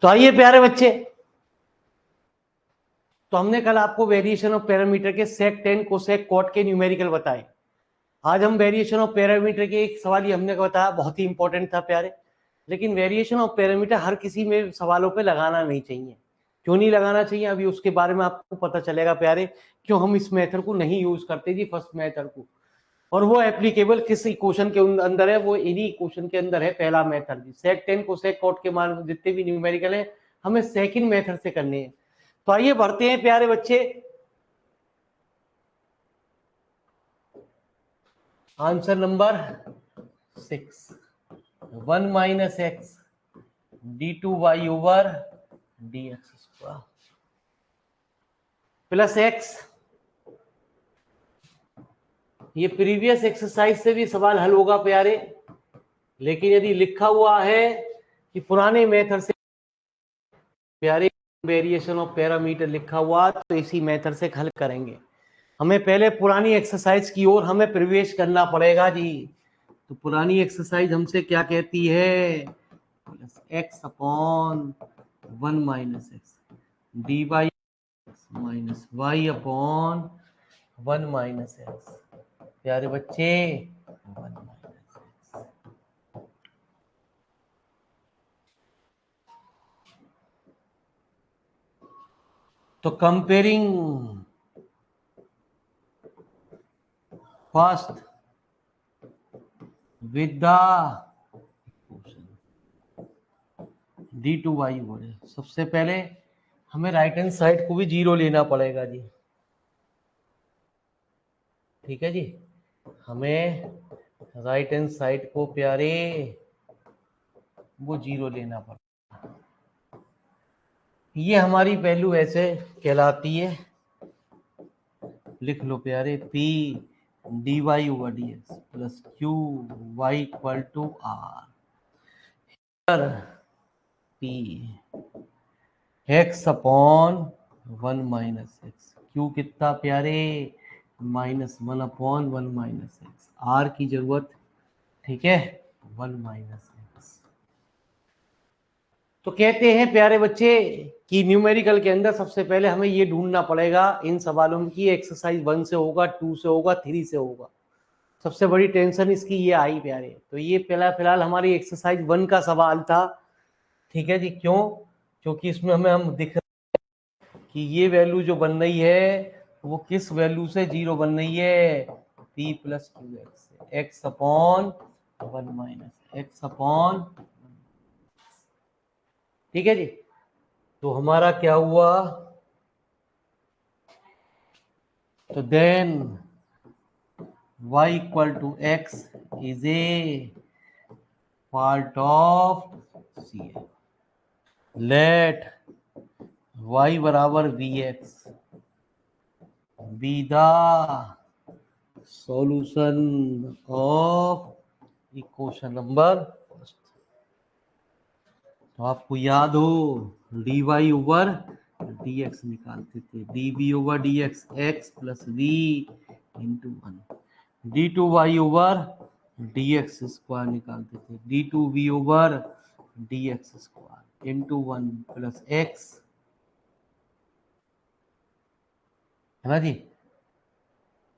तो आइए प्यारे बच्चे, तो हमने कल आपको वेरिएशन ऑफ पैरामीटर के सेक टेन कोसेक कॉट के न्यूमेरिकल बताए। आज हम वेरिएशन ऑफ पैरामीटर के एक सवाल ही हमने बताया, बहुत ही इंपॉर्टेंट था प्यारे। लेकिन वेरिएशन ऑफ पैरामीटर हर किसी में सवालों पे लगाना नहीं चाहिए। क्यों नहीं लगाना चाहिए, अभी उसके बारे में आपको पता चलेगा प्यारे, क्यों हम इस मेथड को नहीं यूज करते जी, फर्स्ट मेथड को। और वो एप्लीकेबल किस इक्वेशन के अंदर है, वो इन्हीं इक्वेशन के अंदर है, पहला मेथड जी। सेक टेन कोसेक कॉट के मान जितने भी न्यूमेरिकल है हमें सेकंड मेथड से करने हैं। तो आइए बढ़ते हैं प्यारे बच्चे answer number 6। 1 minus x d two y over d x square plus x. ये प्रीवियस एक्सरसाइज से भी सवाल हल होगा प्यारे, लेकिन यदि लिखा हुआ है कि पुराने मेथड से प्यारे वेरिएशन ऑफ पैरामीटर लिखा हुआ तो इसी मेथड से हल करेंगे। हमें पहले पुरानी एक्सरसाइज की ओर हमें प्रवेश करना पड़ेगा जी। तो पुरानी एक्सरसाइज हमसे क्या कहती है, plus x upon 1 minus x d y minus y upon 1 minus x. प्यारे बच्चे 1 माइनस एक्स। तो comparing first with the d two y बोले, सबसे पहले हमें राइट हैंड साइड को भी जीरो लेना पड़ेगा जी। ठीक है जी, हमें राइट हैंड साइड को प्यारे वो जीरो लेना पड़ेगा। ये हमारी वैल्यू ऐसे कहलाती है, लिख लो प्यारे, P d y over d x plus q y equal to r P x upon 1 minus x. Q कितना प्यारे, -1 अपॉन 1 माइनस एक्स। आर की जरूरत, ठीक है, 1 माइनस एक्स। तो कहते हैं प्यारे बच्चे कि न्यूमेरिकल के अंदर सबसे पहले हमें ये ढूंढना पड़ेगा इन सवालों में कि एक्सरसाइज 1 से होगा, 2 से होगा, 3 से होगा। सबसे बड़ी टेंशन इसकी ये आई प्यारे। तो ये पहला फिलहाल हमारी एक्सरसाइज 1 का सवाल था। ठीक है जी, क्यों, क्योंकि इसमें हमें हम दिख कि ये वैल्यू जो बन रही है वो किस वैल्यू से जीरो बन रही है, p plus two x, x upon 1 minus x upon. ठीक है जी, तो हमारा क्या हुआ, तो then y equal to x is a part of c. Let y बराबर v x be the solution of equation number first. तो आपको याद हो d y over d x निकालते थे, d b over d x x plus v into 1, d two y over d x square निकालते थे, d two v over d x square into 1 plus x, है ना जी,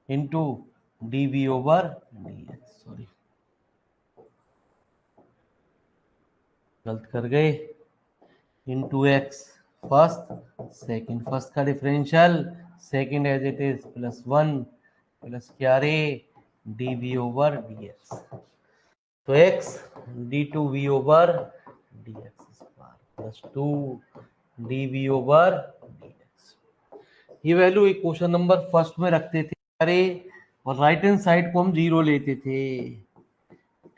into d v over d x. Sorry गलत कर गए, into x first second, first का differential second as it is plus 1 plus क्या रे d v over d x. तो x d two v over d x square plus 2 d v over d x. ये value equation number first में रखते थे अरे, और राइट हैंड साइड को हम जीरो लेते थे।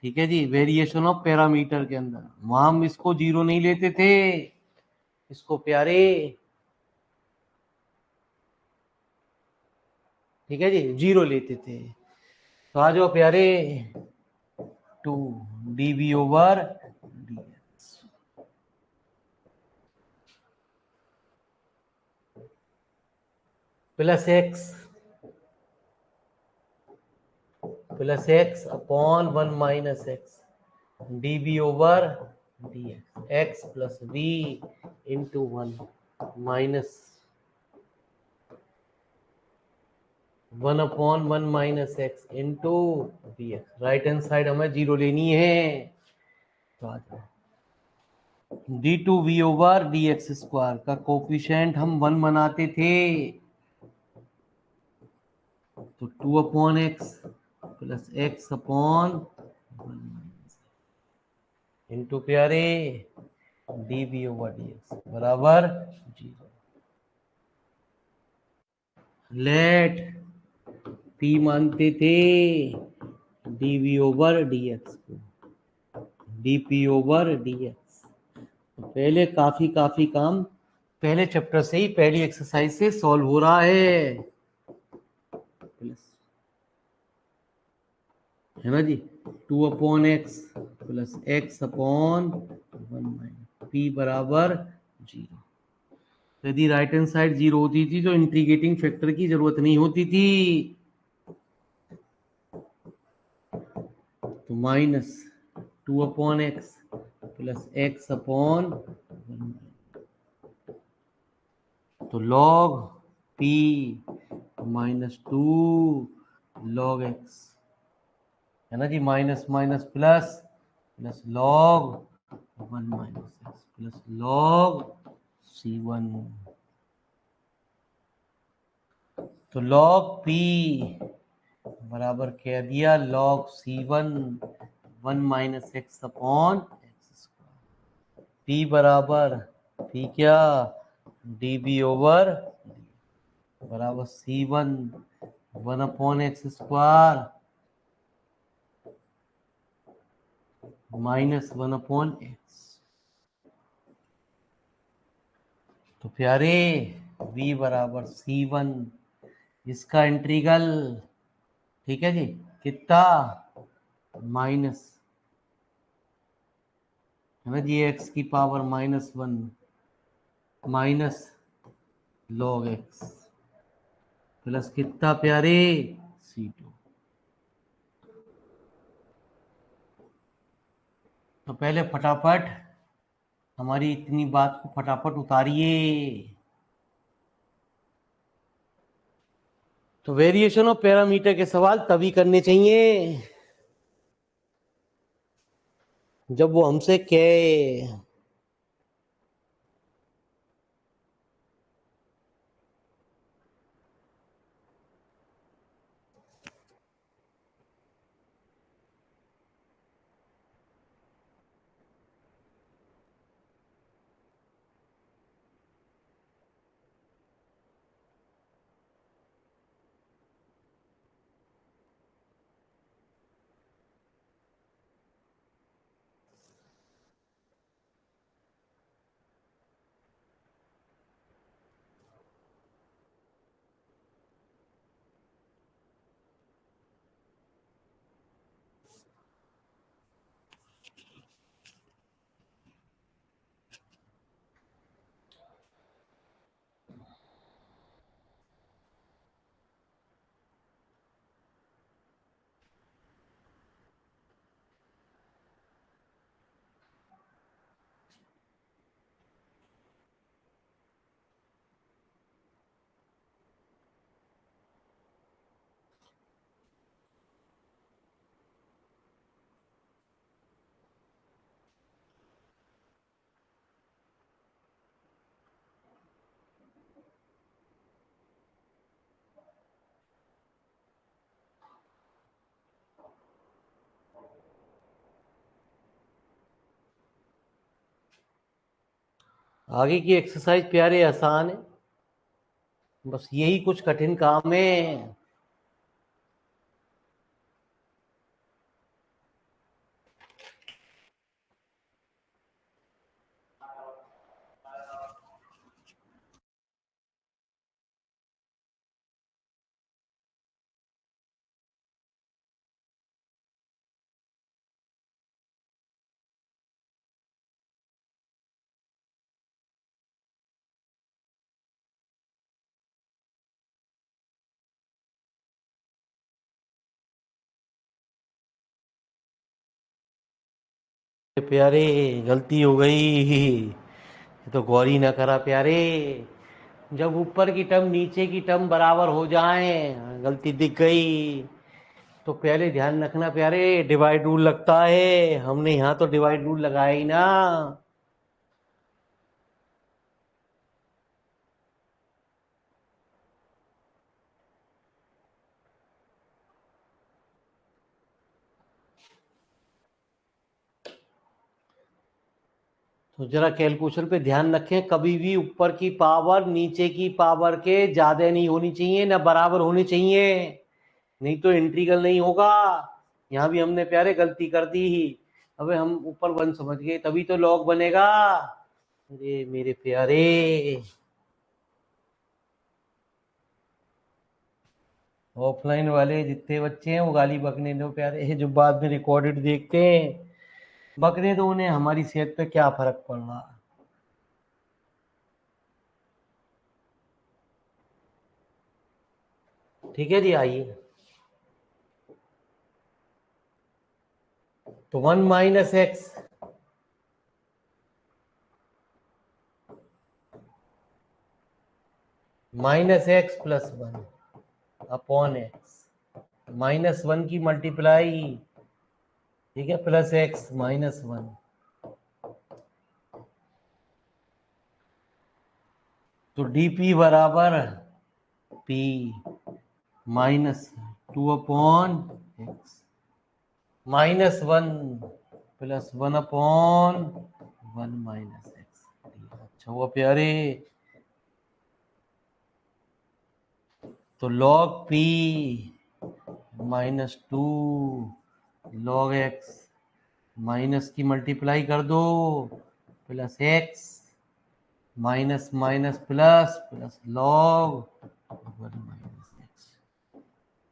ठीक है जी, वेरिएशन ऑफ पैरामीटर के अंदर वहां हम इसको जीरो नहीं लेते थे, इसको प्यारे, ठीक है जी, जीरो लेते थे। तो आ जाओ प्यारे, 2 d b over d x plus x upon 1 minus x d b over dx x plus v into 1 minus 1 upon 1 minus x into dx। Right hand side हमें जीरो लेनी है, तो आ जाए d2v ओवर dx स्क्वायर का coefficient हम 1 बनाते थे, तो 2 upon x plus x upon 1 into प्यारे dv ओवर dx बराबर 0। लेट p मानते थे dv ओवर dx को dp ओवर dx। तो पहले काफी काम पहले चैप्टर से ही पहली एक्सरसाइज से सॉल्व हो रहा है, प्लस है ना जी 2 upon x plus x upon 1 minus P बराबर 0। यदि राइट हैंड साइड 0 होती थी तो इंटीग्रेटिंग फैक्टर की जरूरत नहीं होती थी, तो minus 2 upon x plus x upon 1, तो log p minus 2 log x है ना जी, minus minus plus plus log 1 minus x plus log C1। तो लॉग P बराबर कह दिया log C1 1 minus x upon x square. P बराबर P क्या dB ओवर बराबर C1 1 upon x square minus 1 upon x. तो प्यारे v बराबर C1 इसका इंटीग्रल, ठीक है जी, कितना माइनस है ना जी एक्स की power -1 minus log x plus कितना प्यारे C2। तो पहले फटाफट हमारी इतनी बात को फटाफट उतारिए। तो वेरिएशन ऑफ पैरामीटर के सवाल तभी करने चाहिए जब वो हमसे कहे आगे की एक्सरसाइज प्यारे आसान है, बस यही कुछ कठिन काम है। प्यारे गलती हो गई, ये तो गौर ही ना करा प्यारे। जब ऊपर की टर्म नीचे की टर्म बराबर हो जाए, गलती दिख गई। तो पहले ध्यान रखना प्यारे, डिवाइड रूल लगता है, हमने यहाँ तो डिवाइड रूल लगाया ही ना। तो जरा कैलकुलेशन पे ध्यान रखें, कभी भी ऊपर की पावर नीचे की पावर के ज्यादा नहीं होनी चाहिए, ना बराबर होनी चाहिए, नहीं तो इंटीग्रल नहीं होगा। यहाँ भी हमने प्यारे गलती कर दी ही। अबे हम ऊपर वन समझ गए, तभी तो लॉग बनेगा। अरे मेरे प्यारे, ऑफलाइन वाले जितने बच्चे हैं वो गाली बकने दो प्यारे, जो बाद में रिकॉर्डेड देखते हैं बकने दो उन्हें, हमारी सेहत पे क्या फर्क पड़ रहा। ठीक है जी, आइए। तो 1 - x -x+1 अपॉन x, -1 की मल्टीप्लाई, ठीक है, प्लस x -1। तो dp बराबर p -2/x -1 +1/1 -x। अच्छा हुआ प्यारे। तो log p -2 log x, minus की मल्टीप्लाई कर दो, plus x minus minus plus plus log 1 - x।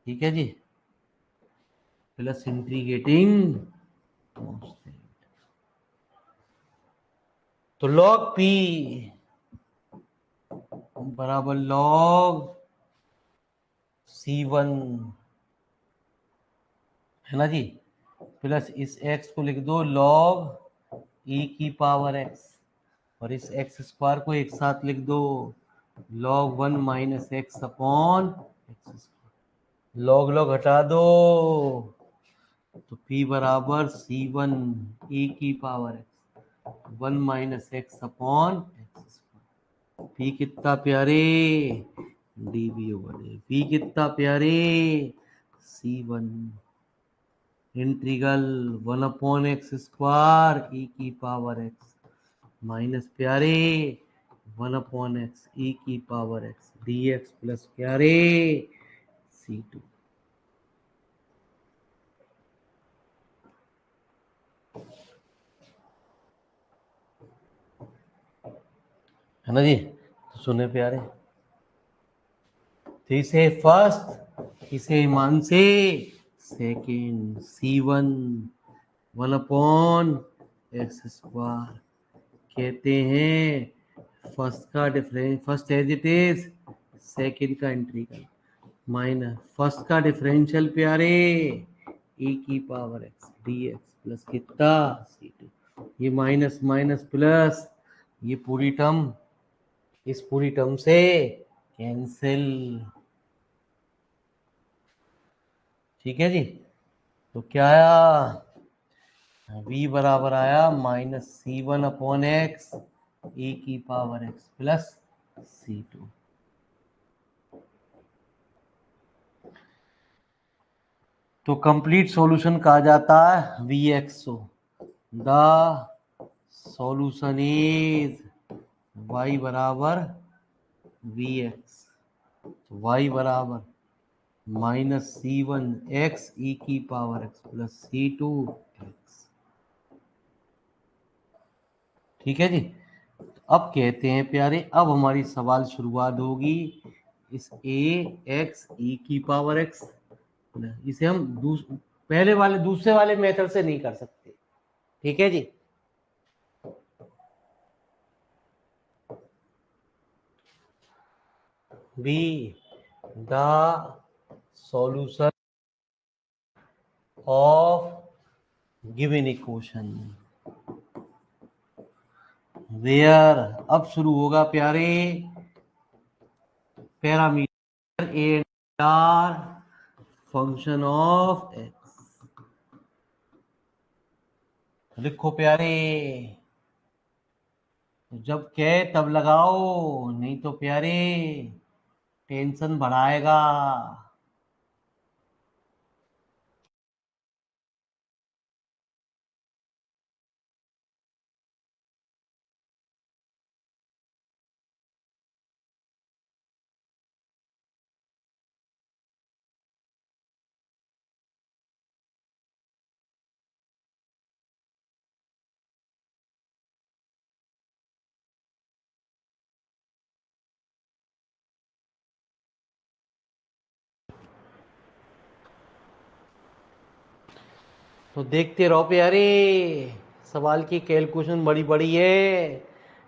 ठीक है जी, प्लस इंटीग्रेटिंग कांस्टेंट। तो log p बराबर log c1 है ना जी, प्लस इस x को लिख दो log e की पावर x, और इस x स्क्वायर को एक साथ लिख दो log 1 - x upon x। Log log हटा दो, तो p बराबर c1 e की power x 1 - x upon x। p कितना प्यारे, dv/dt। p कितना प्यारे, c1 इंटीग्रल 1/x² e की पावर x माइनस प्यारे 1/x e की पावर x dx प्लस प्यारे c2। है ना जी। तो सुने प्यारे, तो इसे फर्स्ट, इसे मान से सेकेंड, c1 1/x² कहते हैं फर्स्ट का difference, first as it is, second का इंटीग्रल, माइनस फर्स्ट का डिफरेंशियल प्यारे e की पावर x dx प्लस कितना c2। ये माइनस माइनस प्लस, ये पूरी टर्म इस पूरी टर्म से कैंसिल। ठीक है जी। तो क्या आया, v बराबर आया -c1/x e की पावर x प्लस c2। तो कंप्लीट सॉल्यूशन कहा जाता है vx को। द सॉल्यूशन इज y बराबर vx, y बराबर -c1x e की पावर x प्लस c2x। ठीक है जी। अब कहते हैं प्यारे, अब हमारी सवाल शुरुआत होगी इस ax e की पावर x, इसे हम पहले वाले दूसरे वाले मेथड से नहीं कर सकते। ठीक है जी। Be the solution of given equation, where अब शुरू होगा प्यारे parameter a are function of x. लिखो प्यारे, जब कहे तब लगाओ, नहीं तो प्यारे टेंशन बढ़ाएगा। तो देखते रहो प्यारे, सवाल की कैलकुलेशन बड़ी बड़ी है,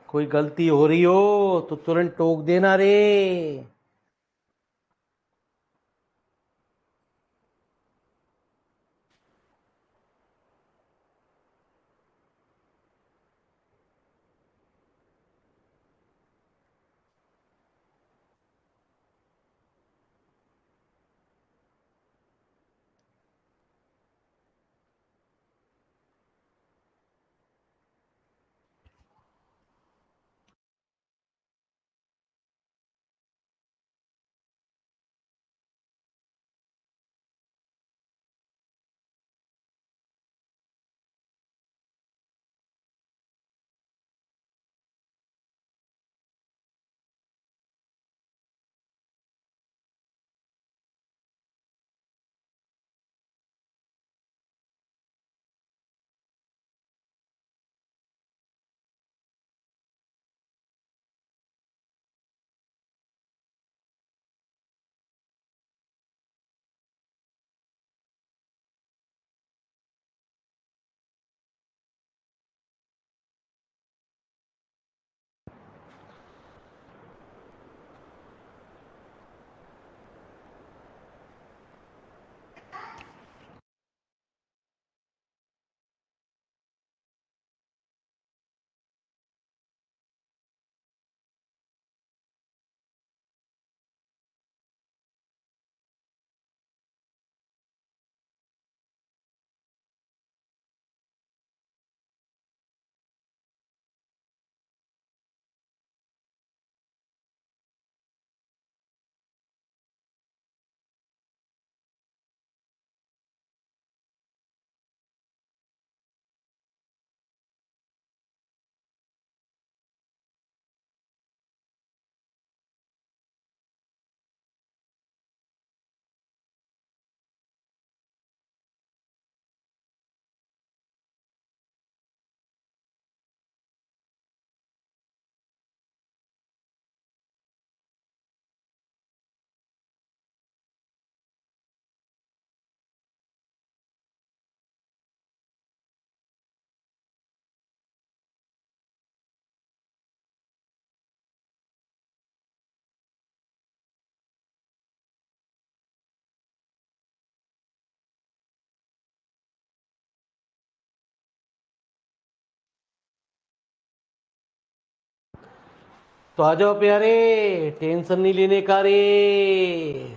कोई गलती हो रही हो तो तुरंत टोक देना रे। तो आ जाओ प्यारे, टेंशन नहीं लेने का रे।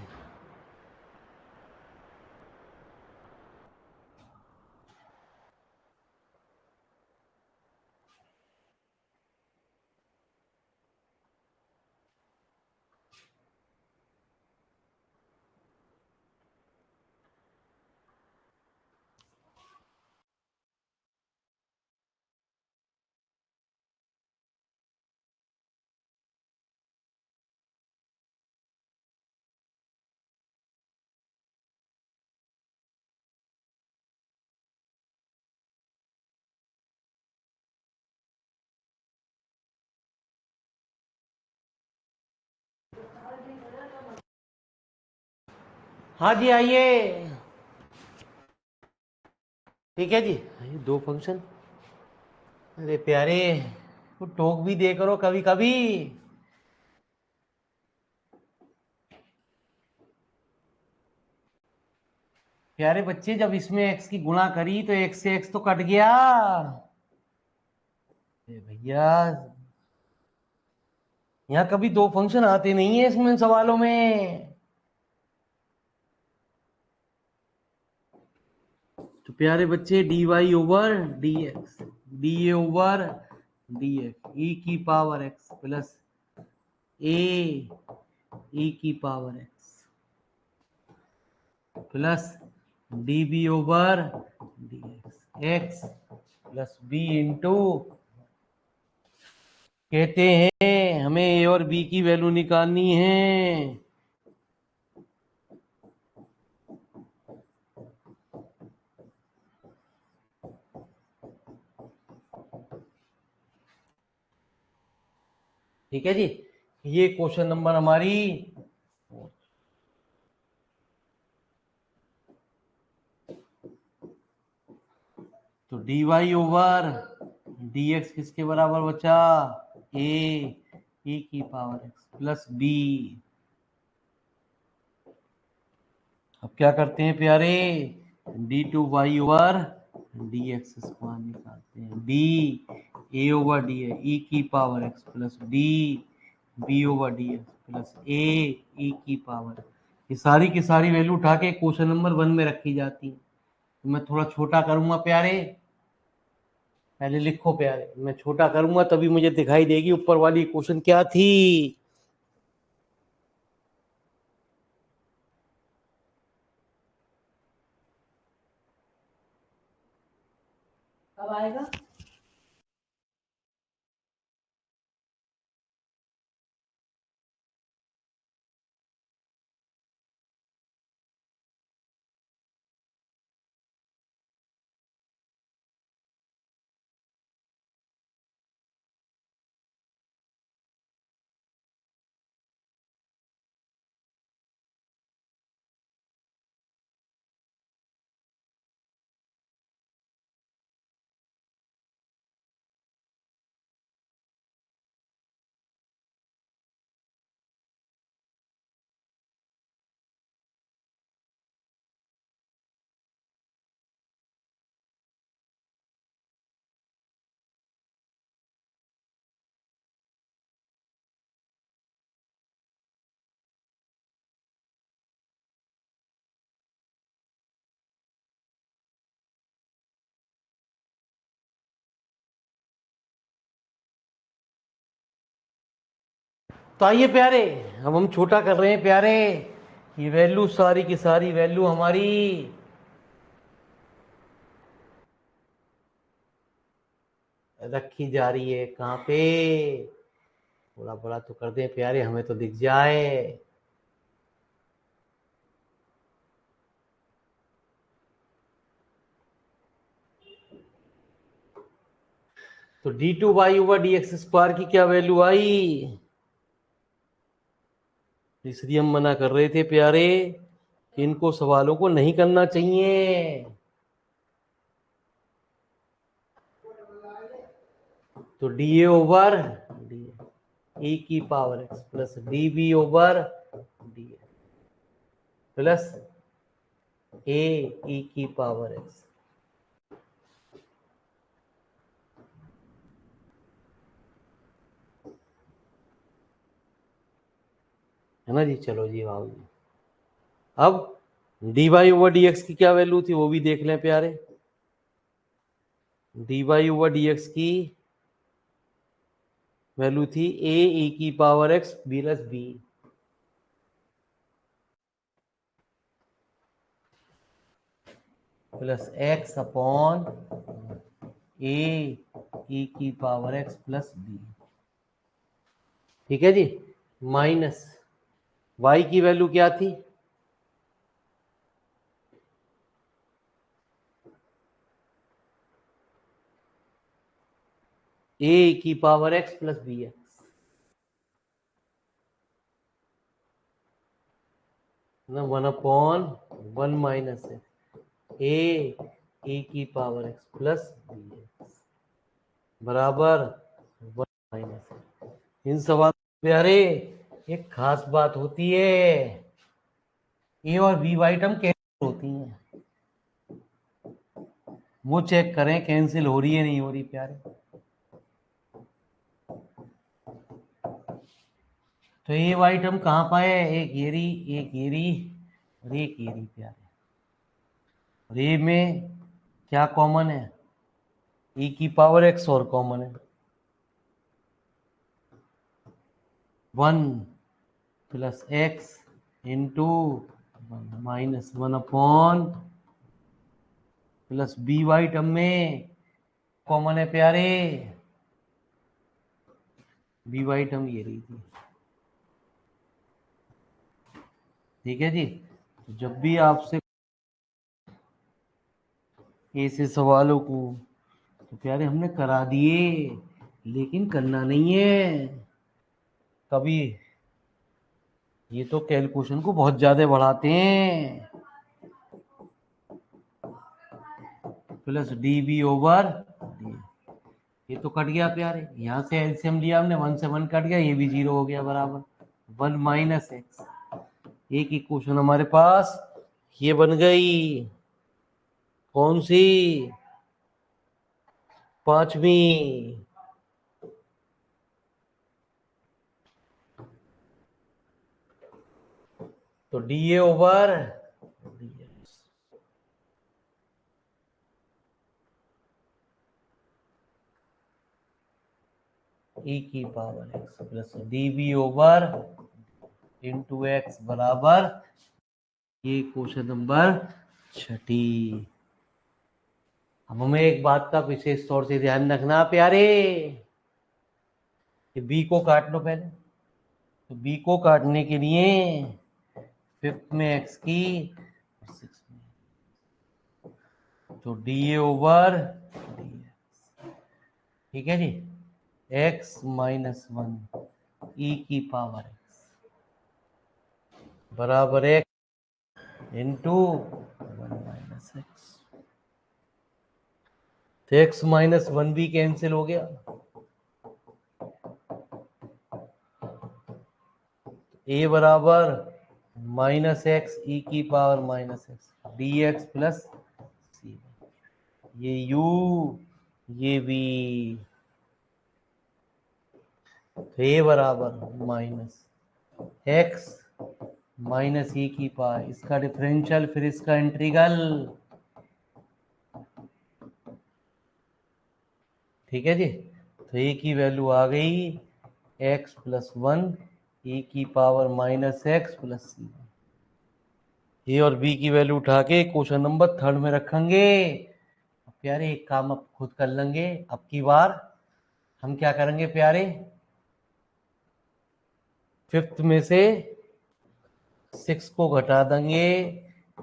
हाँ जी आइए। ठीक है जी, ये दो फंक्शन। अरे प्यारे, वो टोक भी दे करो कभी कभी। प्यारे बच्चे, जब इसमें एक्स की गुणा करी तो एक्स से एक्स तो कट गया। भैया यहाँ कभी दो फंक्शन आते नहीं है इसमें सवालों में। तो प्यारे बच्चे d y over d x, d a over d x e की power x plus a e की power x plus d b over d x x plus b into, कहते हैं हमें ए और बी की वैल्यू निकालनी है। ठीक है जी, ये क्वेश्चन नंबर हमारी तो d y over d x किसके बराबर बचा, ए ई की पावर एक्स प्लस बी। अब क्या करते हैं प्यारे, d two y over d x square निकालते हैं, डी ए ओवर डी है ई की power x plus d b over d x plus a e की पावर। ये सारी की सारी वैल्यू उठा के क्वेश्चन नंबर 1 में रखी जाती है। तो मैं थोड़ा छोटा करूंगा प्यारे, पहले लिखो प्यारे, मैं छोटा करूंगा तभी मुझे दिखाई देगी ऊपर वाली क्वेश्चन क्या थी। कब आएगा? तो आइए प्यारे, अब हम छोटा कर रहे हैं प्यारे, ये वैल्यू सारी की सारी वैल्यू हमारी रखी जा रही है कहाँ पे, थोड़ा बड़ा तो कर दें प्यारे हमें तो दिख जाए। तो d two y over d x square की क्या वैल्यू आई, इसलिए हम मना कर रहे थे प्यारे कि इनको सवालों को नहीं करना चाहिए। तो d a over d e की power x plus d b over d plus a e की पावर एक्स, है ना जी। चलो जी आओ जी, अब d y over d x की क्या वैल्यू थी वो भी देख लें प्यारे। D y over d x की वैल्यू थी ए ई की power x plus b, plus x upon a e की पावर एक्स प्लस बी। ठीक है जी, माइनस वाई की वैल्यू क्या थी, ए की power x plus b x, ना 1/1 माइनस ए ई की power x plus b x बराबर 1 माइनस। इन सवाल प्यारे एक खास बात होती है, ए और बी वाई टर्म कैंसिल होती हैं, वो चेक करें कैंसिल हो रही है नहीं हो रही प्यारे। तो ये वाइट हम कहाँ पाए? एक येरी, एक येरी और एक येरी प्यारे। और ये में क्या कॉमन है? e की पावर x और कॉमन है। 1 plus x into minus 1 upon plus b y term में कॉमन है प्यारे। बी वाई टर्म ये रही थी। ठीक है जी। तो जब भी आपसे ऐसे सवालों को, तो प्यारे हमने करा दिए, लेकिन करना नहीं है कभी। ये तो कैलकुलेशन को बहुत ज्यादा बढ़ाते हैं। Plus d b over d, ये तो कट गया प्यारे। यहाँ से एलसीएम लिया हमने, 1 से 1 कट गया, ये भी 0 हो गया बराबर 1 माइनस एक्स। एक इक्वेशन हमारे पास ये बन गई। कौन सी? पांचवी। तो डी ए ओवर ई की power x plus d b over into x बराबर, ये क्वेश्चन नंबर 6। अब हमें एक बात का विशेष तौर से ध्यान रखना प्यारे, कि बी को काट लो पहले। तो बी को काटने के लिए फिफ्थ में एक्स की, सिक्स में, तो डी ए ओवर डी, ठीक है जी, एक्स माइनस 1 ई की पावर एक्स बराबर एक्स इंटू 1 माइनस एक्स। तो एक्स माइनस 1 भी कैंसिल हो गया। ए बराबर माइनस एक्स ई की power minus x d x plus c, ये यू ये वी। तो ए बराबर माइनस एक्स माइनस ई की पावर, इसका डिफरेंशियल फिर इसका इंटीग्रल। ठीक है जी। तो ए की वैल्यू आ गई एक्स प्लस 1 ई की पावर माइनस एक्स प्लस सी। ए और बी की वैल्यू उठा के क्वेश्चन नंबर 3 में रखेंगे। प्यारे एक काम अब खुद कर लेंगे। अब की बार हम क्या करेंगे प्यारे, फिफ्थ में से 6 को घटा देंगे,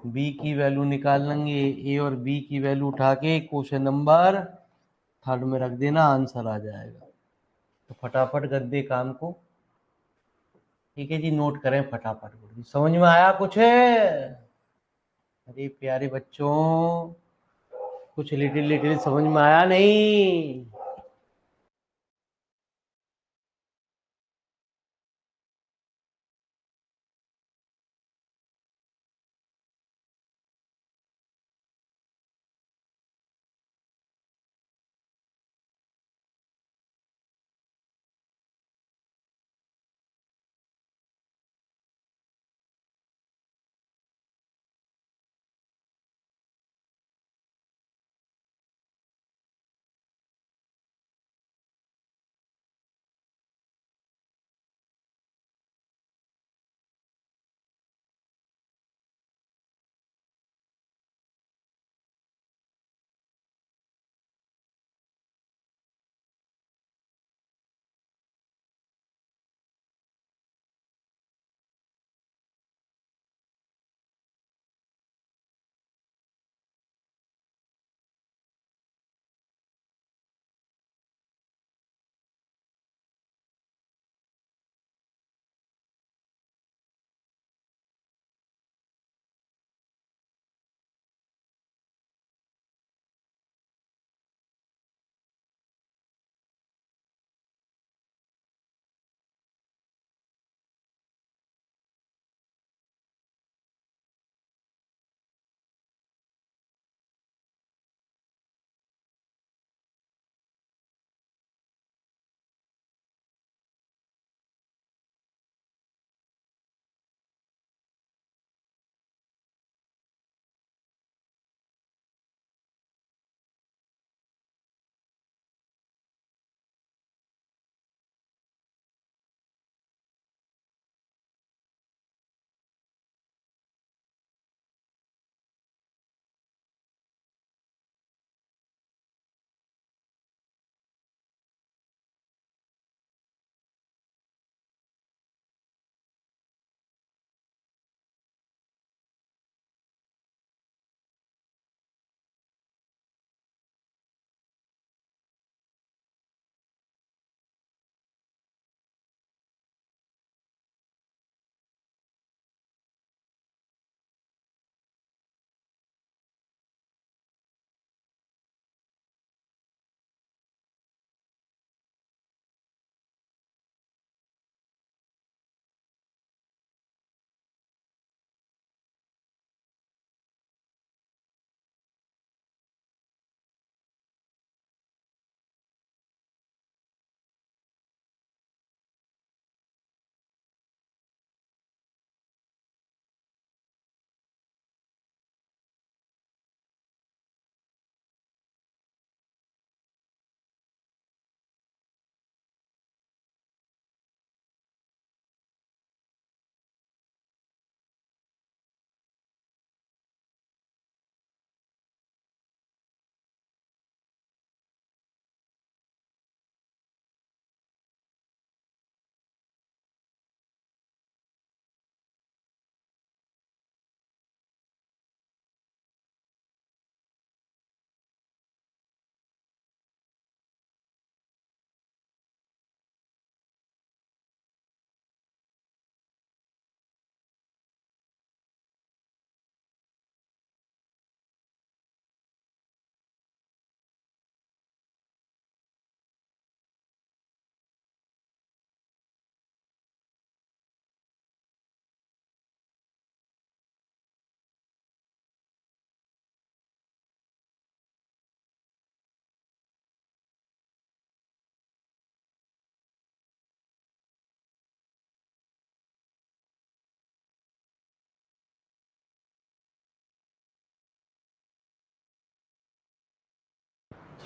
बी की वैल्यू निकाल लेंगे, ए और बी की वैल्यू उठा के क्वेश्चन नंबर 3 में रख देना, आंसर आ जाएगा। तो फटाफट कर दे काम को। ठीक है जी, नोट करें फटाफट। समझ में आया कुछ है? अरे प्यारे बच्चों, कुछ लिटिल लिटिल समझ में आया नहीं?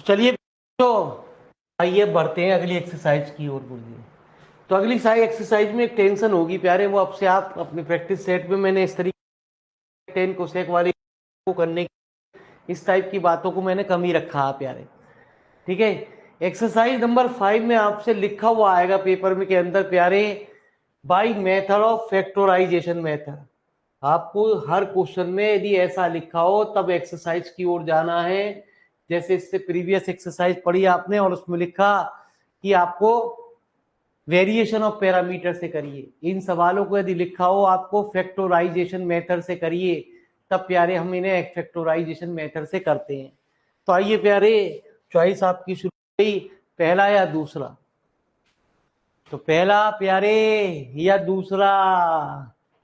चलिए तो आइए बढ़ते हैं अगली एक्सरसाइज की ओर। बोलिए। तो अगली सारी एक्सरसाइज में एक टेंशन होगी प्यारे, वो आपसे आप अपने प्रैक्टिस सेट में मैंने इस तरीके 10 कोसेक वाली को करने की इस टाइप की बातों को मैंने कम ही रखा है प्यारे। ठीक है। एक्सरसाइज नंबर 5 में आपसे लिखा हुआ आएगा पेपर में के अंदर प्यारे, by method of factorisation method. आपको हर क्वेश्चन में यदि ऐसा लिखा हो तब एक्सरसाइज की ओर जाना है। जैसे इससे प्रीवियस एक्सरसाइज पढ़ी आपने और उसमें लिखा कि आपको वेरिएशन ऑफ पैरामीटर से करिए। इन सवालों को यदि लिखा हो आपको फैक्टराइजेशन मेथड से करिए, तब प्यारे हम इन्हें फैक्टराइजेशन मेथड से करते हैं। तो आइए प्यारे, चॉइस आपकी शुरू हुई, पहला या दूसरा? तो पहला प्यारे या दूसरा?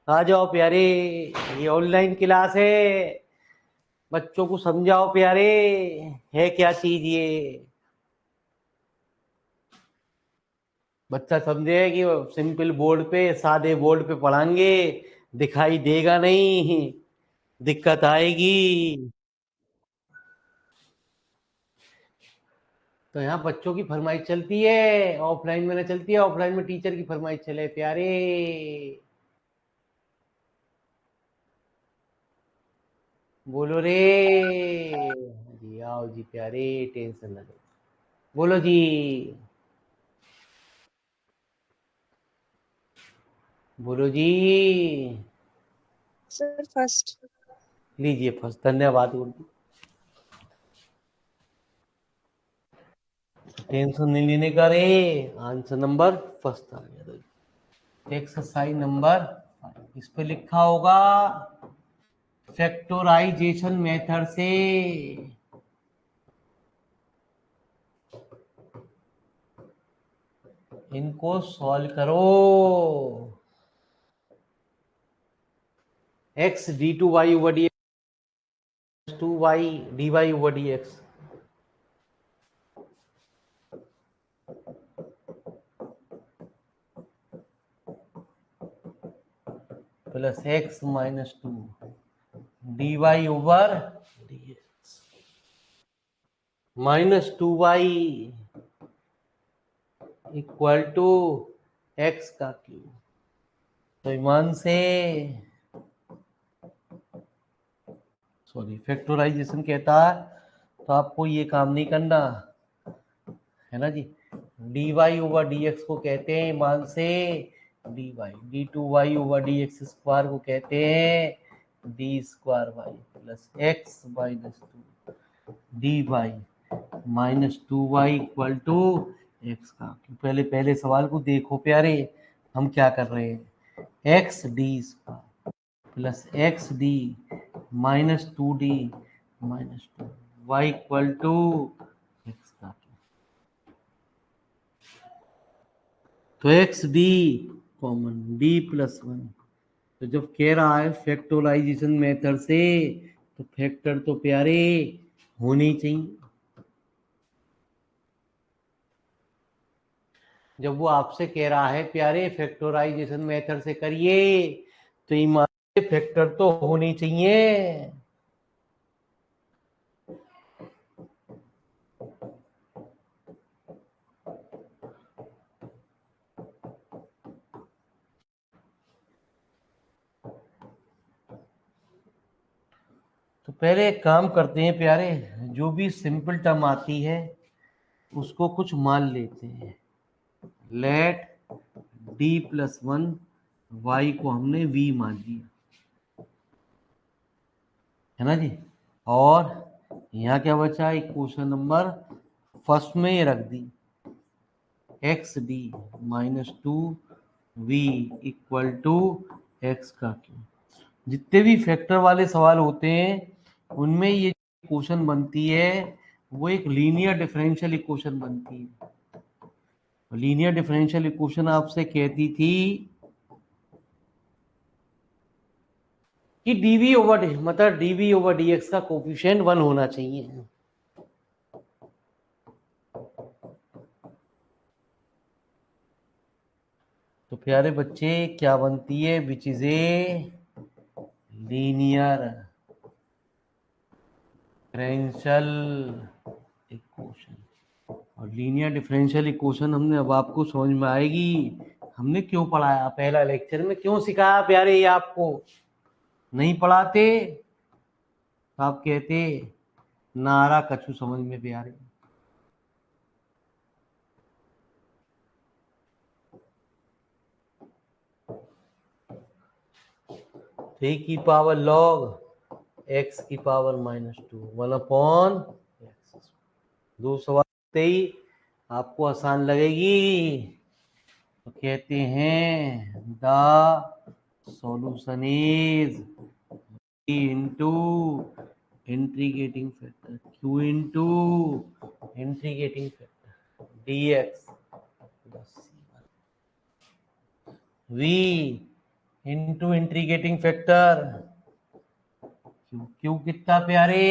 आ जाओ प्यारे, ये ऑनलाइन क्लास है, बच्चों को समझाओ प्यारे, है क्या चीज ये। बच्चा समझे कि सिंपल बोर्ड पे, सादे बोर्ड पे पढ़ाएंगे, दिखाई देगा नहीं, दिक्कत आएगी। तो यहाँ बच्चों की फरमाइश चलती है, ऑफलाइन में ना चलती है, ऑफलाइन में टीचर की फरमाइश चले प्यारे। बोलो रे जी, आओ जी प्यारे, टेंशन ना लो, बोलो जी। बोलो जी। Sir first. लीजिए फर्स्ट, धन्यवाद गुरु। टेंशन नहीं लेने का रे, आंसर नंबर फर्स्ट आ गया। एक्सरसाइज नंबर 5 इस पे लिखा होगा फैक्टराइजेशन मेथड से इनको सॉल्व करो। X d two y over d x two y d y over d x plus x minus two d y over d x minus two y equal to x का cube. तो ईमान से sorry factorisation कहता है, तो आपको ये काम नहीं करना है ना जी। D y over d x को कहते हैं मान से d y, d two y over d x square को कहते हैं d square y plus x minus two d y minus two y equal to x का। पहले पहले सवाल को देखो प्यारे, हम क्या कर रहे हैं, x d square plus x d minus two d minus two y equal to x का। तो x d common d plus one. तो जब कह रहा है फैक्टराइजेशन मेथड से, तो फैक्टर तो प्यारे होने चाहिए। जब वो आपसे कह रहा है प्यारे फैक्टराइजेशन मेथड से करिए, तो ईमान से फैक्टर तो होने चाहिए। तो पहले एक काम करते हैं प्यारे, जो भी सिंपल टर्म आती है उसको कुछ मान लेते हैं। Let d plus one y को हमने वी मान लिया, है ना जी। और यहाँ क्या बचा, इक्वेशन नंबर फर्स्ट में ये रख दी, x d minus two v equal to x का क्यूब। जितने भी फैक्टर वाले सवाल होते हैं उनमें ये इक्वेशन बनती है, वो एक लीनियर डिफरेंशियल इक्वेशन बनती है। लीनियर डिफरेंशियल इक्वेशन आपसे कहती थी कि डीवी ओवर डी मतलब डीवी ओवर डी एक्स का कोफिशिएंट 1 होना चाहिए। तो प्यारे बच्चे क्या बनती है, which is a linear differential equation. और लीनियर डिफरेंशियल इक्वेशन हमने अब आपको समझ में आएगी हमने क्यों पढ़ाया, पहला लेक्चर में क्यों सिखाया प्यारे, ये आपको नहीं पढ़ाते तो आप कहते नारा कछु समझ में प्यारे। थ्री की पावर लॉग एक्स की पावर -2 1/x। दो सवाल ही आपको आसान लगेगी तो कहते हैं the solution is into integrating factor q into integrating factor dx plus v into integrating factor q कितना प्यारे,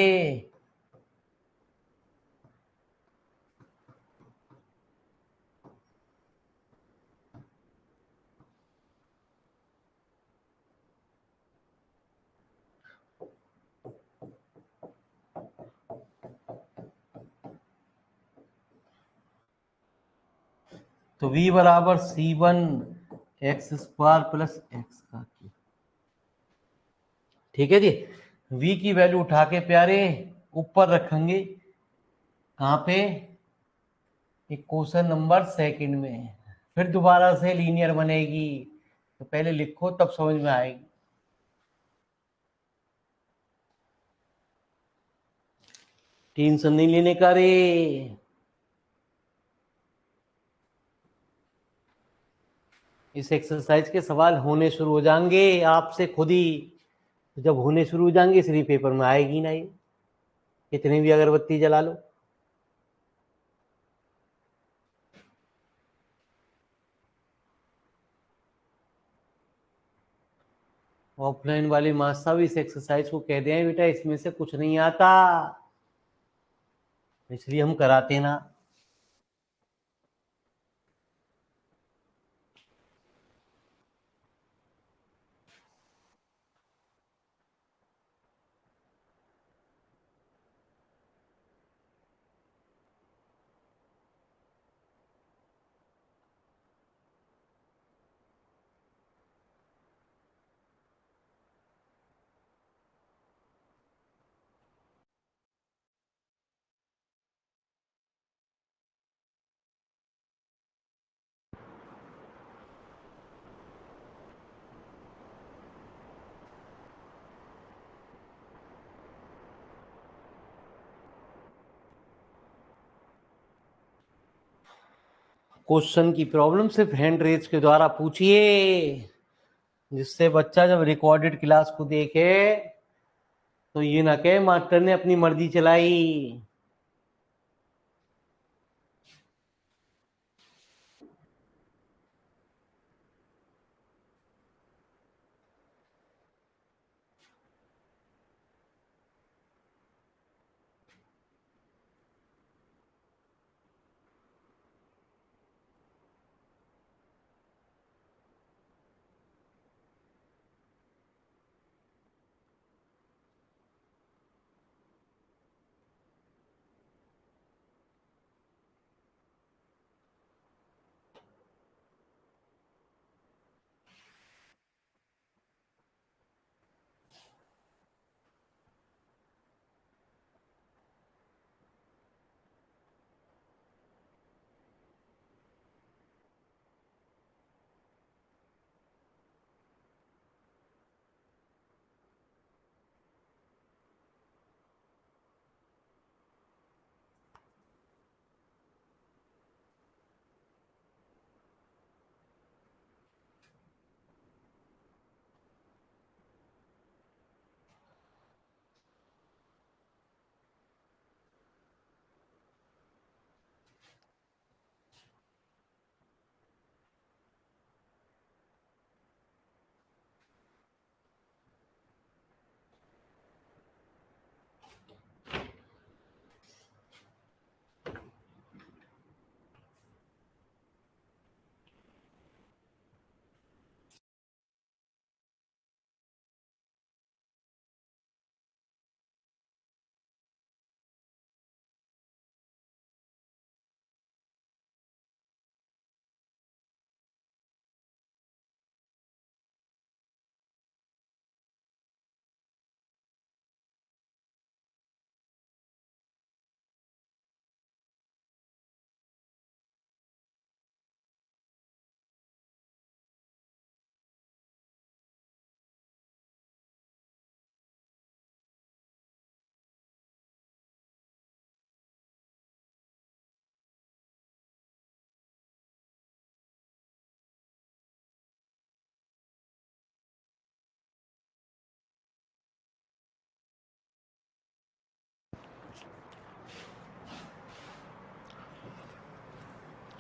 तो v बराबर c1 x square plus x का क्यूब। ठीक है जी, v की वैल्यू उठा के प्यारे ऊपर रखेंगे, कहाँ पे, इक्वेशन नंबर सेकंड में, फिर दोबारा से लीनियर बनेगी तो पहले लिखो तब समझ में आएगी। टेंशन नहीं लेने का रे, इस एक्सरसाइज के सवाल होने शुरू हो जाएंगे आपसे खुद ही, जब होने शुरू हो जाएंगे इसलिए पेपर में आएगी ना ये, कितनी भी अगरबत्ती जला लो। ऑफलाइन वाले मास्टर साहब इस एक्सरसाइज को कह दें बेटा इसमें से कुछ नहीं आता, इसलिए हम कराते ना। क्वेश्चन की प्रॉब्लम सिर्फ हैंड रेज के द्वारा पूछिए, जिससे बच्चा जब रिकॉर्डेड क्लास को देखे तो ये ना कहे मास्टर ने अपनी मर्जी चलाई।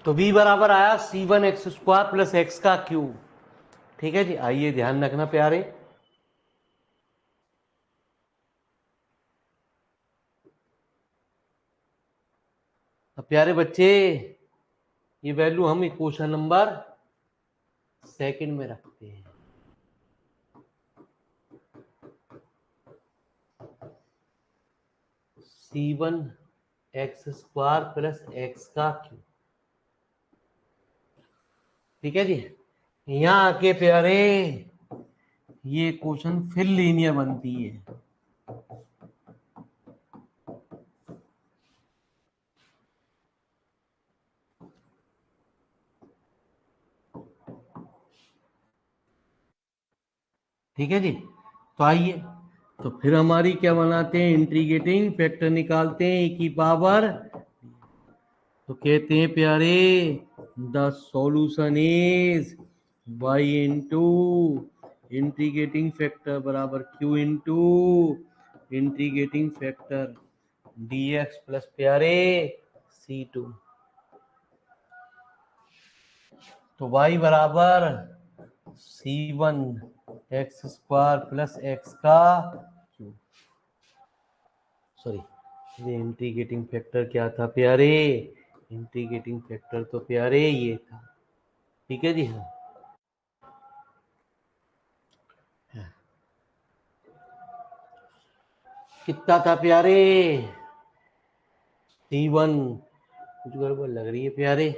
तो v बराबर आया c1 x square plus x का क्यूब। ठीक है जी, आइए ध्यान रखना प्यारे। अब प्यारे बच्चे, ये वैल्यू हम इक्वेशन नंबर सेकंड में रखते हैं। c1 x square plus x का क्यूब। ठीक है जी, यहाँ आके प्यारे ये क्वेश्चन फिर लीनियर बनती है। ठीक है जी, तो आइए, तो फिर हमारी क्या बनाते हैं, इंटीग्रेटिंग फैक्टर निकालते हैं e की पावर। तो कहते हैं प्यारे the solution is y into integrating factor बराबर q into integrating factor dx plus प्यारे c2। तो y बराबर c1 x square plus x का क्यूब। सॉरी, ये इंटीग्रेटिंग फैक्टर क्या था प्यारे, इंटीग्रेटिंग फैक्टर तो प्यारे ये था। ठीक है जी, हाँ कितना था प्यारे, c1, कुछ गड़बड़ लग रही है प्यारे।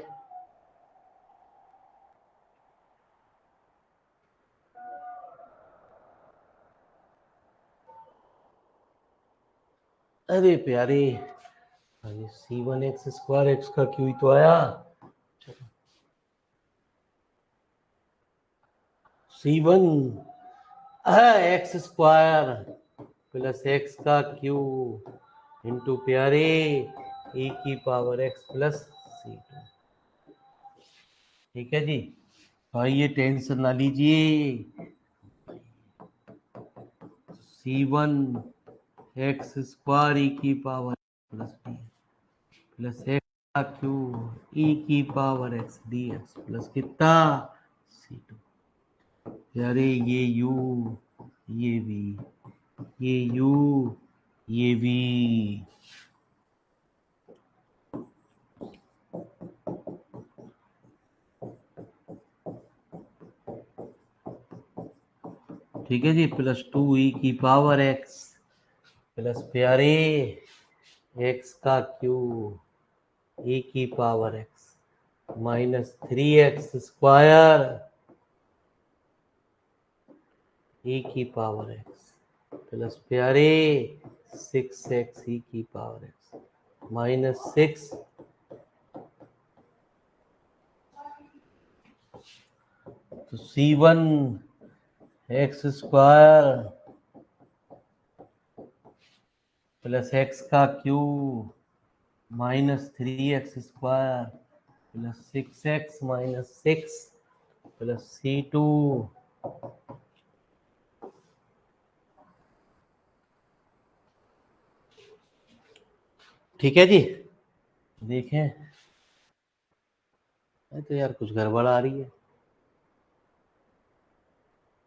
अरे प्यारे, अरे c1 एक्स स्क्वायर एक्स का क्यू ही तो आया। c1 x square plus x का क्यू इंटू प्यारे e की पावर x प्लस c2। ठीक है जी, भाई ये टेंशन ना लीजिए। c1 एक्स स्क्वायर ई की power plus D plus x का क्यू ई की power x d x plus कितना c2। अरे ये u, ये v, ये u, ये v। ठीक है जी, प्लस 2 ई की पावर एक्स प्लस प्यारे एक्स का क्यूब ई की power x minus 3x square e की पावर एक्स प्लस प्यारे 6x ई की पावर एक्स माइनस 6। तो c1 x square plus x का cube minus 3x square plus 6x minus 6 plus c2। ठीक है जी, देखें, तो यार कुछ गड़बड़ आ रही है,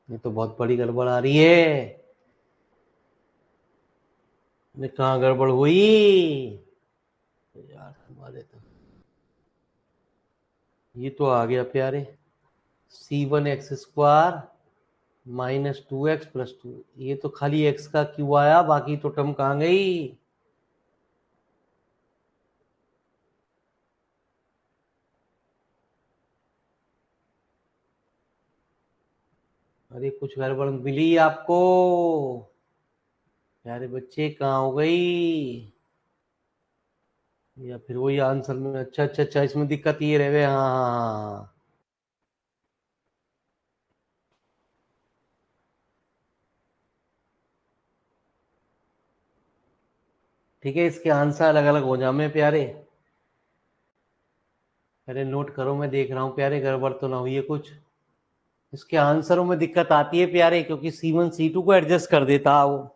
ये तो बहुत बड़ी गड़बड़ आ रही है। ये कहाँ गड़बड़ हुई यार हमारे, तो ये तो आ गया प्यारे c1 x square minus 2x plus 2, ये तो खाली x का क्यू आया, बाकी तो टर्म कहाँ गई। अरे कुछ गड़बड़ मिली आपको प्यारे बच्चे, कहाँ हो गई, या फिर वही आंसर में। अच्छा अच्छा अच्छा, इसमें दिक्कत ये रहे, हाँ हाँ हाँ हाँ। ठीक है, इसके आंसर अलग अलग हो जामे प्यारे। अरे नोट करो, मैं देख रहा हूँ प्यारे, गड़बड़ तो ना हुई है कुछ। इसके आंसरों में दिक्कत आती है प्यारे, क्योंकि c1 c2 को एडजस्ट कर देता वो।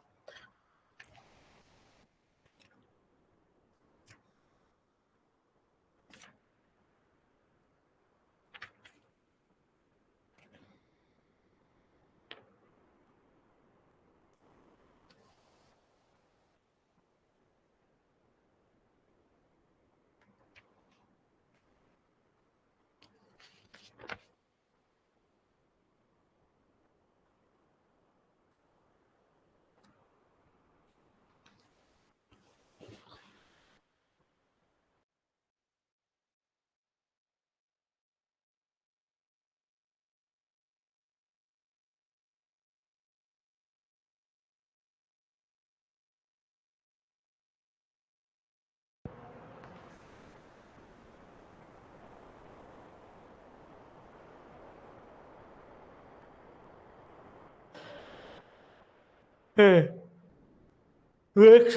X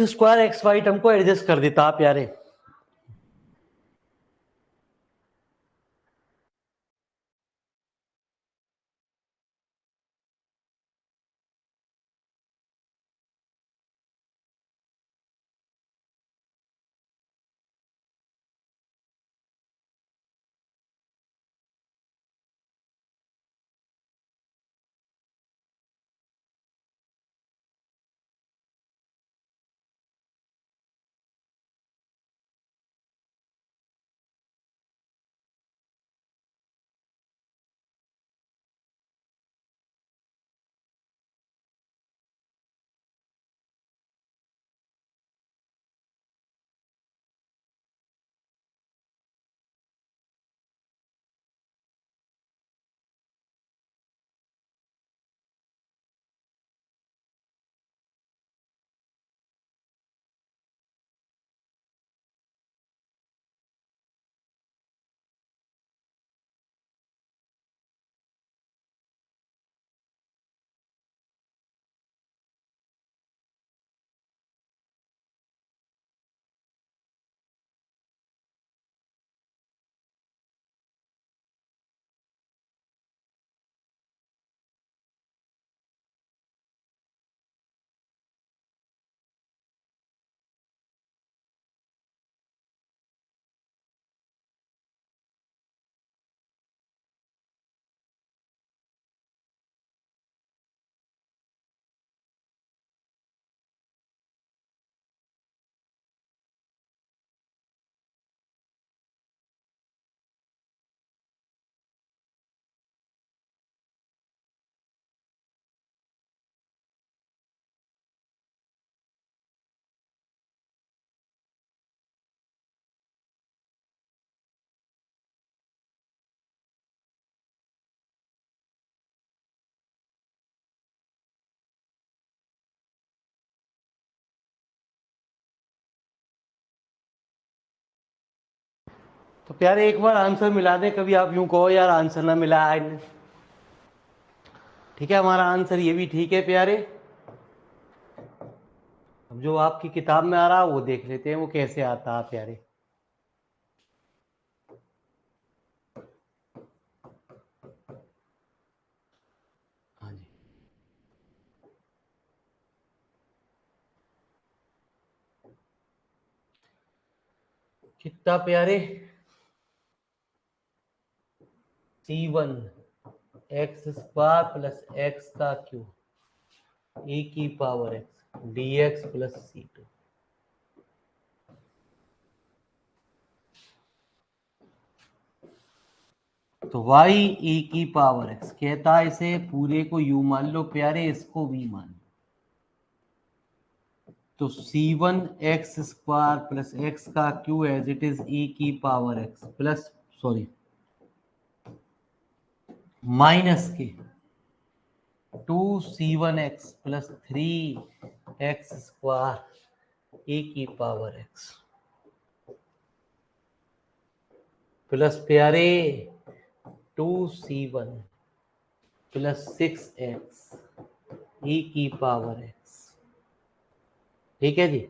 square x y term को एडजस्ट कर देता प्यारे। तो प्यारे एक बार आंसर मिला दे, कभी आप यूं कहो यार आंसर ना मिला है। ठीक है, हमारा आंसर ये भी ठीक है प्यारे। अब जो आपकी किताब में आ रहा है वो देख लेते हैं वो कैसे आता है प्यारे। हाँ जी, कितना प्यारे, C1 x square plus x का क्यू e की power x dx plus C2। तो y e की पावर x कहता है, इसे पूरे को u मान लो प्यारे, इसको v मान लो। तो C1 x square plus x का cube as it is e की power x plus sorry minus के 2C1x plus 3x square e की पावर x प्लस प्यारे 2C1 प्लस 6x e की पावर x। ठीक है जी,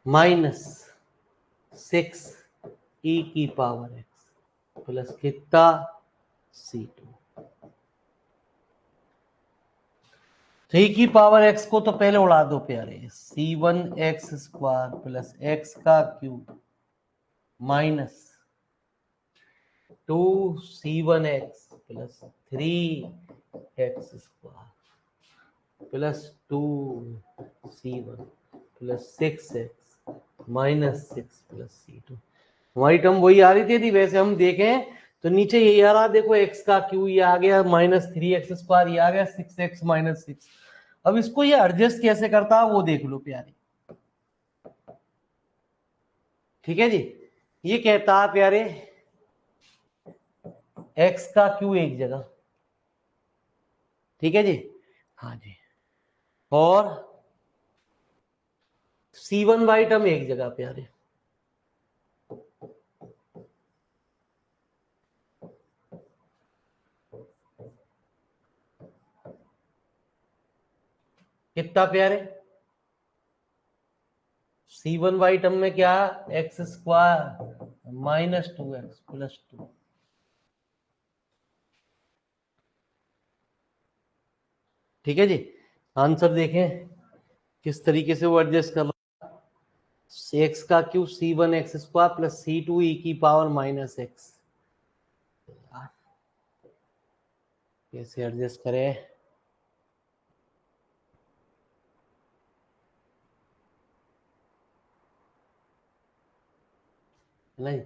माइनस 6 e की पावर x प्लस कितना C2। 3 की पावर x को तो पहले उड़ा दो प्यारे, C1 x square plus x का cube minus 2C1x plus 3x square plus 2C1 plus 6x minus 6 plus C2। हमारी टर्म वही आ रही थी। वैसे हम देखें तो नीचे यही आ रहा, देखो x का क्यू ये आ गया माइनस 3x स्क्वायर, ये आ गया 6x माइनस 6। अब इसको ये एडजस्ट कैसे करता है वो देख लो प्यारे। ठीक है जी, ये कहता है प्यारे x का क्यू एक जगह। ठीक है जी, हाँ जी, और C1 वाई टर्म एक जगह प्यारे। कितना प्यारे, C1y टर्म में क्या, x square minus 2x plus 2। ठीक है जी, आंसर देखें किस तरीके से वो एडजस्ट कर रहा है। एक्स का cube C1 x square plus C2 ई की पावर माइनस एक्स, कैसे एडजस्ट करें। नहीं,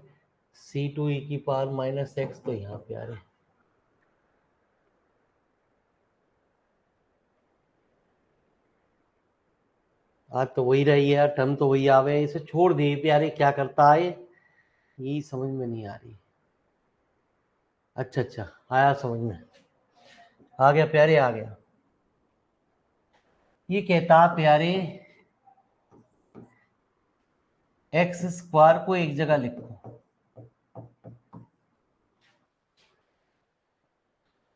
C2 ई की पावर माइनस एक्स तो यहाँ पे आ रहे, आज तो वही रही है, टर्म तो वही आवे, इसे छोड़ दे प्यारे, क्या करता है यही समझ में नहीं आ रही। अच्छा अच्छा, आया समझ में, आ गया प्यारे, आ गया। ये कहता प्यारे एक्स स्क्वायर को एक जगह लिखो,